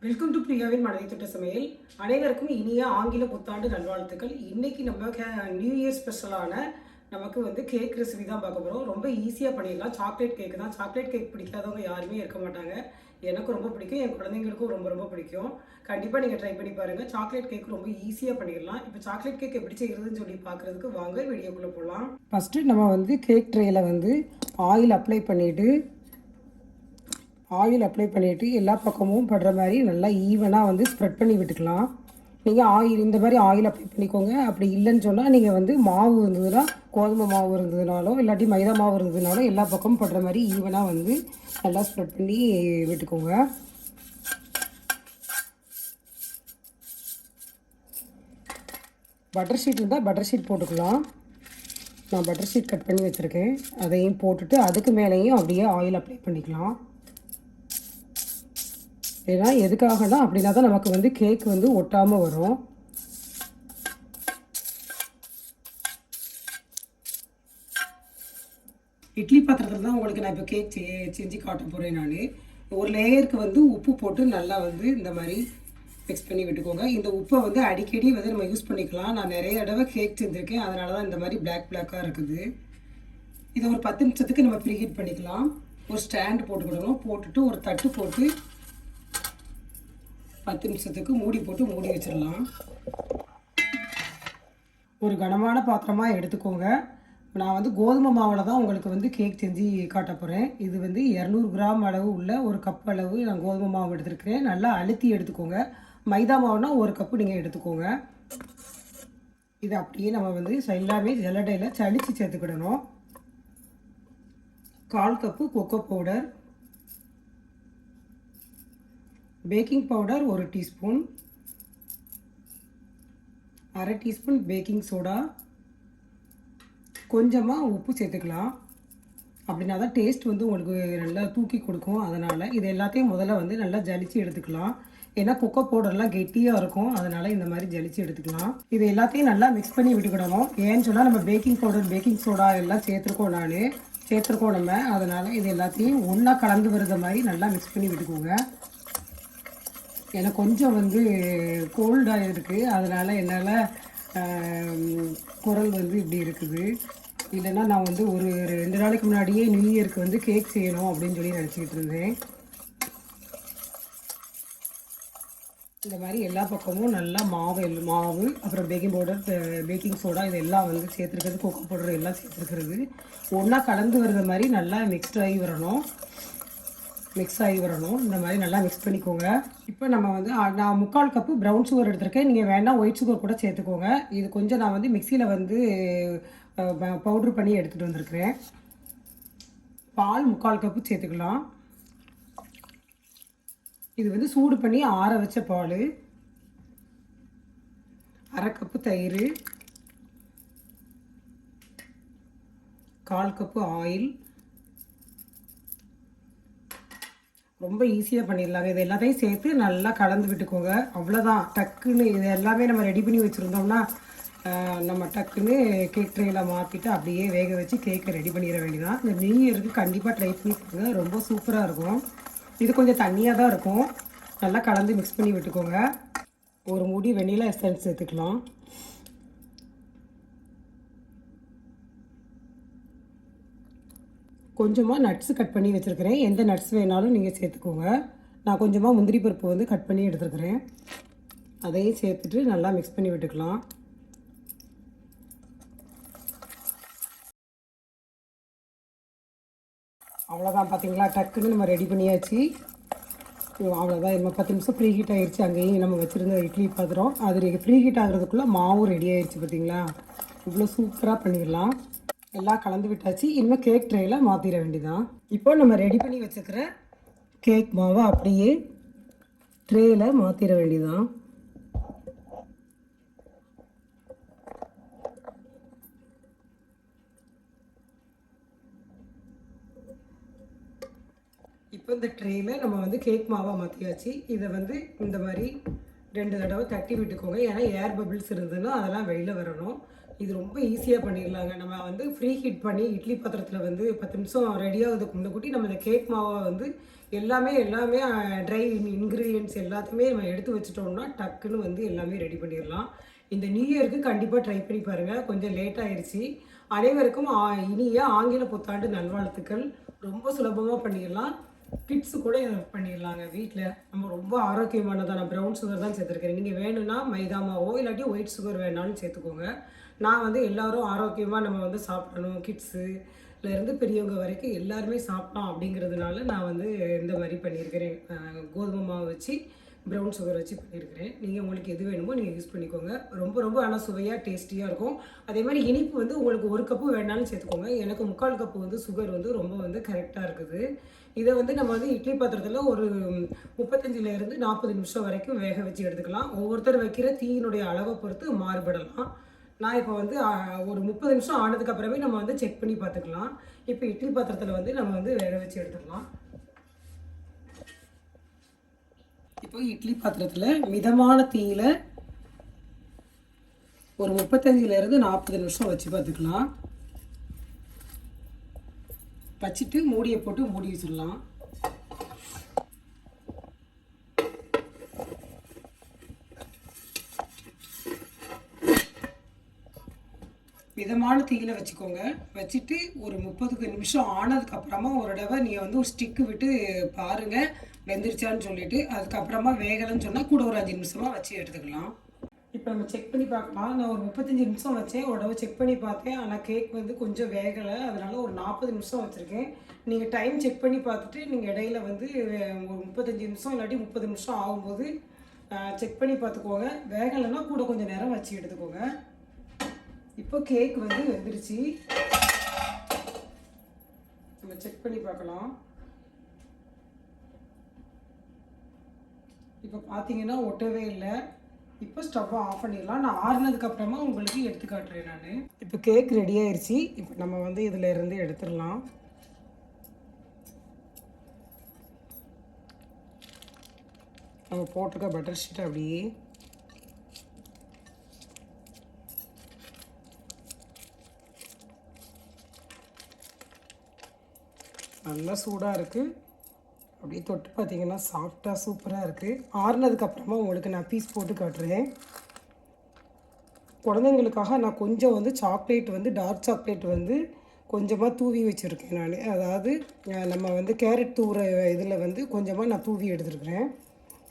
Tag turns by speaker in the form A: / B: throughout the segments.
A: Welcome to பிரியாவின் மனதை தொட்ட சமையல். அனைவருக்கும் இனிய ஆங்கில புத்தாண்டு நல்வாழ்த்துக்கள். இன்னைக்கு நம்ம நியூ இயர் ஸ்பெஷலான நமக்கு வந்து கேக் ரெசிபி தான் பார்க்க போகிறோம். ரொம்ப ஈஸியாக பண்ணிடலாம். சாக்லேட் கேக் தான். சாக்லேட் கேக் பிடிக்காதவங்க யாருமே இருக்க மாட்டாங்க. எனக்கு ரொம்ப பிடிக்கும், என் குழந்தைங்களுக்கும் ரொம்ப ரொம்ப பிடிக்கும். கண்டிப்பாக நீங்கள் ட்ரை பண்ணி பாருங்கள். சாக்லேட் கேக் ரொம்ப ஈஸியாக பண்ணிடலாம். இப்போ சாக்லேட் கேக் எப்படி செய்கிறதுன்னு சொல்லி பார்க்குறதுக்கு வாங்க வீடியோக்குள்ளே போகலாம். ஃபஸ்ட்டு நம்ம வந்து கேக் ட்ரேயில் வந்து ஆயில் அப்ளை பண்ணிவிட்டு எல்லா பக்கமும் படுற மாதிரி நல்லா ஈவனாக வந்து ஸ்ப்ரெட் பண்ணி விட்டுக்கலாம். நீங்கள் இந்த மாதிரி ஆயில் அப்ளை பண்ணிக்கோங்க. அப்படி இல்லைன்னு சொன்னால் நீங்கள் வந்து மாவு இருந்ததுன்னா, கோதுமை மாவு இருந்ததுனாலோ இல்லாட்டி மைதா மாவு இருந்ததுனாலோ எல்லா பக்கமும் படுற மாதிரி ஈவனாக வந்து நல்லா ஸ்ப்ரெட் பண்ணி விட்டுக்கோங்க. பட்டர் ஷீட் இருந்தால் பட்டர் ஷீட் போட்டுக்கலாம். நான் பட்டர் ஷீட் கட் பண்ணி வச்சுருக்கேன். அதையும் போட்டுட்டு அதுக்கு மேலேயும் அப்படியே ஆயில் அப்ளை பண்ணிக்கலாம். ஏன்னா எதுக்காகனா அப்படின்னா தான் நமக்கு வந்து கேக் வந்து ஒட்டாமல் வரும். இட்லி பாத்திரத்தில் தான் உங்களுக்கு நான் இப்போ கேக் செஞ்சு காட்ட போகிறேன். நான் ஒரு லேயருக்கு வந்து உப்பு போட்டு நல்லா வந்து இந்த மாதிரி மிக்ஸ் பண்ணி விட்டுக்கோங்க. இந்த உப்பை வந்து அடிக்கடி வந்து நம்ம யூஸ் பண்ணிக்கலாம். நான் நிறைய தடவை கேக் செஞ்சுருக்கேன், அதனால தான் இந்த மாதிரி பிளாக்காக இருக்குது. இதை ஒரு 10 நிமிஷத்துக்கு நம்ம ப்ரீஹீட் பண்ணிக்கலாம். ஒரு ஸ்டாண்ட் போட்டுக்கிடணும். போட்டுட்டு ஒரு தட்டு போட்டு 10 நிமிஷத்துக்கு மூடி போட்டு மூடி வச்சிடலாம். ஒரு கனமான பாத்திரமாக எடுத்துக்கோங்க. நான் வந்து கோதுமை மாவில் தான் உங்களுக்கு வந்து கேக் செஞ்சு காட்ட போகிறேன். இது வந்து 200 கிராம் அளவு உள்ள ஒரு கப் அளவு நான் கோதுமை மாவு எடுத்துருக்கிறேன். நல்லா அழுத்தி எடுத்துக்கோங்க. மைதா மாவுனா ஒரு கப்பு நீங்கள் எடுத்துக்கோங்க. இது அப்படியே நம்ம வந்து எல்லாமே ஜல்லடையில் சளிச்சு சேர்த்துக்கிடணும். 1/4 cup cocoa powder, baking powder 1 teaspoon, 1/2 teaspoon baking soda, கொஞ்சமாக உப்பு சேர்த்துக்கலாம். அப்படின்னா தான் டேஸ்ட் வந்து உங்களுக்கு நல்லா தூக்கி கொடுக்கும். அதனால் இது எல்லாத்தையும் முதல்ல வந்து நல்லா ஜலிச்சு எடுத்துக்கலாம். ஏன்னா கொக்கோ பவுடர்லாம் கெட்டியாக இருக்கும், அதனால் இந்த மாதிரி ஜலிச்சு எடுத்துக்கலாம். இது எல்லாத்தையும் நல்லா மிக்ஸ் பண்ணி விட்டுக்கிடணும். ஏன்னு சொன்னால் நம்ம பேக்கிங் பவுடர் பேக்கிங் சோடா எல்லாம் சேர்த்துருக்கோம் நம்ம. அதனால் இது எல்லாத்தையும் ஒன்றா கலந்து வருத மாதிரி நல்லா மிக்ஸ் பண்ணி விட்டுக்கோங்க. எனக்கு கொஞ்சம் வந்து கோல்டாக இருக்குது, அதனால் என்னால் குரல் வந்து இப்படி இருக்குது. இல்லைன்னா நான் வந்து ஒரு 2 நாளைக்கு முன்னாடியே நியூ இயருக்கு வந்து கேக் செய்யணும் அப்படின்னு சொல்லி நினச்சிக்கிட்டு இருந்தேன். இந்த மாதிரி எல்லா பக்கமும் நல்லா மாவு அப்புறம் பேக்கிங் பவுடர் பேக்கிங் சோடா இதெல்லாம் வந்து சேர்த்துருக்கிறது, கொக்கோ பவுடர் எல்லாம் சேர்த்துருக்கிறது ஒன்றா கலந்து வர்ற மாதிரி நல்லா மிக்ஸ் ஆகி வரணும். இந்த மாதிரி நல்லா மிக்ஸ் பண்ணிக்கோங்க. இப்போ நம்ம வந்து நான் 3/4 கப்பு ப்ரௌன் சுகர் எடுத்திருக்கேன். நீங்கள் வேணால் ஒயிட் சுகர் கூட சேர்த்துக்கோங்க. இது கொஞ்சம் நான் வந்து மிக்சியில் வந்து பவுட்ரு பண்ணி எடுத்துகிட்டு வந்திருக்கிறேன். பால் 3/4 கப்பு சேர்த்துக்கலாம். இது வந்து சூடு பண்ணி ஆற வச்ச பால், 1/2 கப்பு தயிர், 1/4 கப்பு ஆயில். ரொம்ப ஈஸியாக பண்ணிடலாங்க. இது எல்லாத்தையும் சேர்த்து நல்லா கலந்து விட்டுக்கோங்க. அவ்வளோதான், டக்குன்னு இது எல்லாமே நம்ம ரெடி பண்ணி வச்சுருந்தோம்னா நம்ம டக்குன்னு கேக் ட்ரேயில் மாற்றிட்டு அப்படியே வேக வச்சு கேக்கை ரெடி பண்ணிட வேண்டியதான். இந்த நியூ இயருக்கு கண்டிப்பாக ட்ரை பண்ணி பாருங்க, ரொம்ப சூப்பராக இருக்கும். இது கொஞ்சம் தண்ணியாக தான் இருக்கும். நல்லா கலந்து மிக்ஸ் பண்ணி விட்டுக்கோங்க. ஒரு மூடி வெண்ணிலா எசன்ஸ் சேர்த்துக்கலாம். கொஞ்சமாக நட்ஸு கட் பண்ணி வச்சுருக்கிறேன். எந்த நட்ஸ் வேணாலும் நீங்கள் சேர்த்துக்கோங்க. நான் கொஞ்சமாக முந்திரி பருப்பு வந்து கட் பண்ணி எடுத்துருக்கிறேன். அதையும் சேர்த்துட்டு நல்லா மிக்ஸ் பண்ணி விட்டுக்கலாம். அவ்வளோதான், பார்த்தீங்களா, டக்குன்னு நம்ம ரெடி பண்ணியாச்சு. அவ்வளோதான், நம்ம 10 நிமிஷம் ப்ரீ ஹீட் ஆகிடுச்சு. அங்கேயும் நம்ம வச்சுருந்த இட்லி பாத்திரம் அது ப்ரீ ஹீட் ஆகிறதுக்குள்ளே மாவும் ரெடி ஆகிடுச்சு. பார்த்தீங்களா, இவ்வளோ சூப்பராக பண்ணிடலாம். எல்லாம் கலந்து விட்டாச்சு. இன்னும் கேக் ட்ரேயில் மாற்றிட வேண்டியதான். இப்போ நம்ம ரெடி பண்ணி வச்சுக்கிற கேக் மாவை அப்படியே ட்ரேயில் மாற்றிட வேண்டியதான். இப்போ இந்த ட்ரேயில் நம்ம வந்து கேக் மாவை மாற்றியாச்சு. இதை வந்து இந்த மாதிரி 2 தடவை தட்டி விட்டுக்கோங்க. ஏன்னா ஏர் பபிள்ஸ் இருந்ததுன்னா அதெல்லாம் வெளியில் வரணும். இது ரொம்ப ஈஸியாக பண்ணிடலாங்க. நம்ம வந்து ஃப்ரீ ஹீட் பண்ணி இட்லி பாத்திரத்தில் வந்து 10 நிமிஷம் ரெடியாகிறதுக்கு முன்னக்கூட்டி நம்ம இந்த கேக் மாவை வந்து எல்லாமே எல்லாமே ட்ரை இன்க்ரீடியன்ட்ஸ் எல்லாத்தையுமே நம்ம எடுத்து வச்சுட்டோம்னா டக்குன்னு வந்து எல்லாமே ரெடி பண்ணிடலாம். இந்த நியூ இயருக்கு கண்டிப்பாக ட்ரை பண்ணி பாருங்கள். கொஞ்சம் லேட் ஆயிடுச்சு. அனைவருக்கும் இனிய ஆங்கில புத்தாண்டு நல்வாழ்த்துக்கள். ரொம்ப சுலபமாக பண்ணிடலாம். கிட்ஸு கூட இதை பண்ணிடலாங்க வீட்டில். நம்ம ரொம்ப ஆரோக்கியமானதான ப்ரௌன் சுகர் தான் சேர்த்துருக்கேன். நீங்கள் வேணும்னா மைதா மாவோ இல்லாட்டி ஒயிட் சுகர் வேணாலும் சேர்த்துக்கோங்க. நான் வந்து எல்லோரும் ஆரோக்கியமாக நம்ம வந்து சாப்பிடணும், கிட்ஸுலேருந்து பெரியவங்க வரைக்கும் எல்லாருமே சாப்பிட்டோம் அப்படிங்கிறதுனால நான் வந்து இந்த மாதிரி பண்ணியிருக்கிறேன். கோதுமை மாவு வச்சு ப்ரௌன் சுகர் வச்சு பண்ணியிருக்கிறேன். நீங்கள் உங்களுக்கு எது வேணுமோ நீங்கள் யூஸ் பண்ணிக்கோங்க. ரொம்ப ரொம்ப ஆனால் சுவையாக டேஸ்டியாக இருக்கும். அதே மாதிரி இனிப்பு வந்து உங்களுக்கு 1 கப்பு வேணாலும் சேர்த்துக்கோங்க. எனக்கு 3/4 கப்பு வந்து சுகர் வந்து ரொம்ப வந்து கரெக்டாக இருக்குது. இதை வந்து நம்ம வந்து இட்லி பாத்திரத்தில் ஒரு 35லேருந்து 40 நிமிஷம் வரைக்கும் வேக வச்சு எடுத்துக்கலாம். ஒவ்வொருத்தர் வைக்கிற தீயினுடைய அளவை பொறுத்து மாறுபடலாம். நான் இப்போ வந்து ஒரு 30 நிமிஷம் ஆனதுக்கப்புறமே நம்ம வந்து செக் பண்ணி பார்த்துக்கலாம். இப்போ இட்லி பாத்திரத்தில் வந்து நம்ம வந்து வேக வச்சு எடுத்துக்கலாம். இப்போ இட்லி பாத்திரத்தில் மிதமான தீயில ஒரு 35லேருந்து 40 நிமிஷம் வச்சு பார்த்துக்கலாம். வச்சுட்டு மூடியை போட்டு மூடி வச்சிடலாம். மிதமான தீயில வச்சுக்கோங்க. வச்சுட்டு ஒரு 30 நிமிஷம் ஆனதுக்கப்புறமா ஒரு தடவை நீங்கள் வந்து ஒரு ஸ்டிக்கு விட்டு பாருங்கள் வெந்துருச்சான்னு சொல்லிட்டு. அதுக்கப்புறமா வேகலைன்னு சொன்னால் கூட ஒரு 5 நிமிஷமாக வச்சு எடுத்துக்கலாம். இப்போ நம்ம செக் பண்ணி பார்க்கலாம். நான் ஒரு 35 நிமிஷம் வச்சேன். ஒரு தடவை செக் பண்ணி பார்த்தேன். ஆனால் கேக் வந்து கொஞ்சம் வேகலை. அதனால் ஒரு 40 நிமிஷம் வச்சுருக்கேன். நீங்கள் டைம் செக் பண்ணி பார்த்துட்டு நீங்கள் இடையில வந்து ஒரு 35 நிமிஷம் இல்லாட்டி 30 நிமிஷம் ஆகும்போது செக் பண்ணி பார்த்துக்கோங்க. வேகலைன்னா கூட கொஞ்சம் நேரம் வச்சு எடுத்துக்கோங்க. இப்போ கேக் வந்து வெந்துருச்சு. நம்ம செக் பண்ணி பார்க்கலாம். இப்போ பார்த்தீங்கன்னா ஒட்டவே இல்லை. இப்போ ஸ்டவ்வை ஆஃப் பண்ணிடலாம். நான் ஆறுனதுக்கப்புறமா உங்களுக்கு எடுத்து காட்டுறேன் நான். இப்போ கேக் ரெடி ஆயிடுச்சு. இப்போ நம்ம வந்து இதில் இருந்து எடுத்துடலாம். நம்ம போட்டிருக்க பட்டர் ஷீட் அப்படியே நல்லா சூடாக இருக்குது. அப்படியே தொட்டு பார்த்தீங்கன்னா சாஃப்டாக சூப்பராக இருக்குது. ஆறுனதுக்கப்புறமா உங்களுக்கு நான் பீஸ் போட்டு காட்டுறேன். குழந்தைங்களுக்காக நான் கொஞ்சம் வந்து சாக்லேட் வந்து டார்க் சாக்லேட் வந்து கொஞ்சமாக தூவி வச்சுருக்கேன் நான். அதாவது நம்ம வந்து கேரட் தூவுற இதில் வந்து கொஞ்சமாக நான் தூவி எடுத்துருக்குறேன்.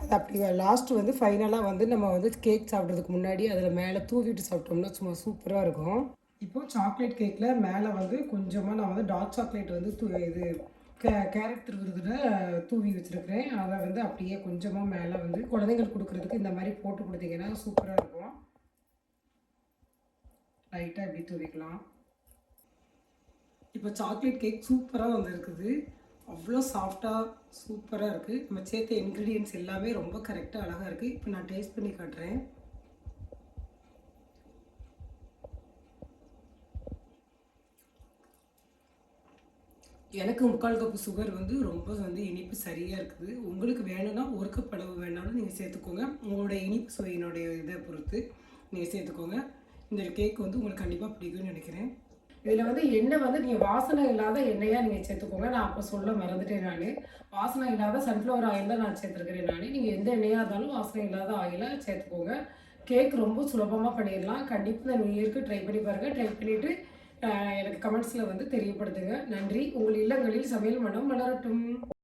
A: அது அப்படி லாஸ்ட்டு வந்து ஃபைனலாக வந்து நம்ம வந்து கேக் சாப்பிட்றதுக்கு முன்னாடி அதில் மேலே தூவிட்டு சாப்பிட்டோம்னா சும்மா சூப்பராக இருக்கும். இப்போது சாக்லேட் கேக்கில் மேலே வந்து கொஞ்சமாக நான் வந்து டார்க் சாக்லேட் வந்து இது கேரட் துருவுறதுல தூவி வச்சுருக்கிறேன். அதை வந்து அப்படியே கொஞ்சமாக மேலே வந்து குழந்தைங்களுக்கு கொடுக்குறதுக்கு இந்த மாதிரி போட்டு கொடுத்தீங்கன்னா சூப்பராக இருக்கும். லைட்டாக இப்படி தூவிக்கலாம். இப்போ சாக்லேட் கேக் சூப்பராக வந்து இருக்குது. அவ்வளோ சாஃப்டாக சூப்பராக இருக்குது. நம்ம சேர்த்த இன்க்ரீடியன்ட்ஸ் எல்லாமே ரொம்ப கரெக்டாக அழகாக இருக்குது. இப்போ நான் டேஸ்ட் பண்ணி காட்டுறேன். எனக்கு 3/4 கப்பு சுகர் வந்து ரொம்ப வந்து இனிப்பு சரியாக இருக்குது. உங்களுக்கு வேணும்னா 1 கப் அளவு வேணாலும் நீங்கள் சேர்த்துக்கோங்க. உங்களுடைய இனிப்பு சுவையினுடைய இதை பொறுத்து நீங்கள் சேர்த்துக்கோங்க. இந்த கேக் வந்து உங்களுக்கு கண்டிப்பாக பிடிக்கும்னு நினைக்கிறேன். இதில் வந்து எண்ணெய் வந்து நீங்கள் வாசனை இல்லாத எண்ணெயாக நீங்கள் சேர்த்துக்கோங்க. நான் அப்போ சொல்ல மறந்துட்டேன் நான். வாசனை இல்லாத சன்ஃப்ளவர் ஆயில் தான் நான் சேர்த்துருக்கிறேன் நான். நீங்கள் எந்த எண்ணெயாக இருந்தாலும் வாசனை இல்லாத ஆயிலை சேர்த்துக்கோங்க. கேக் ரொம்ப சுலபமாக பண்ணிடலாம். கண்டிப்பாக இந்த நியூ இயருக்கு ட்ரை பண்ணி பாருங்கள். ட்ரை பண்ணிவிட்டு எனக்கு கமெண்ட்ஸில் வந்து தெரியப்படுத்துங்க. நன்றி. உங்கள் இல்லங்களில் சமையல் மனம் மலரட்டும்.